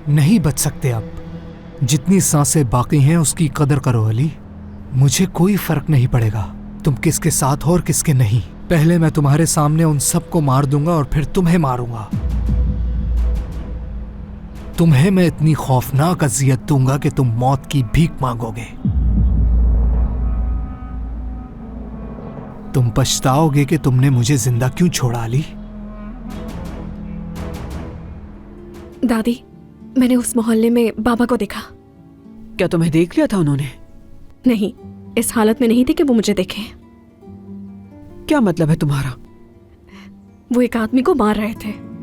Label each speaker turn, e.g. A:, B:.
A: नहीं बच सकते अब। जितनी सांसें बाकी हैं उसकी कदर करो अली। मुझे कोई फर्क नहीं पड़ेगा तुम किसके साथ हो और किसके नहीं। पहले मैं तुम्हारे सामने उन सबको मार दूंगा और फिर तुम्हें मारूंगा। तुम्हें मैं इतनी खौफनाक अजियत दूंगा कि तुम मौत की भीख मांगोगे। तुम पछताओगे कि तुमने मुझे जिंदा क्यों छोड़ा अली।
B: दादी, मैंने उस मोहल्ले में बाबा को देखा।
C: क्या तुम्हें देख लिया था उन्होंने?
B: नहीं, इस हालत में नहीं थी कि वो मुझे देखे।
C: क्या मतलब है तुम्हारा?
B: वो एक आदमी को मार रहे थे।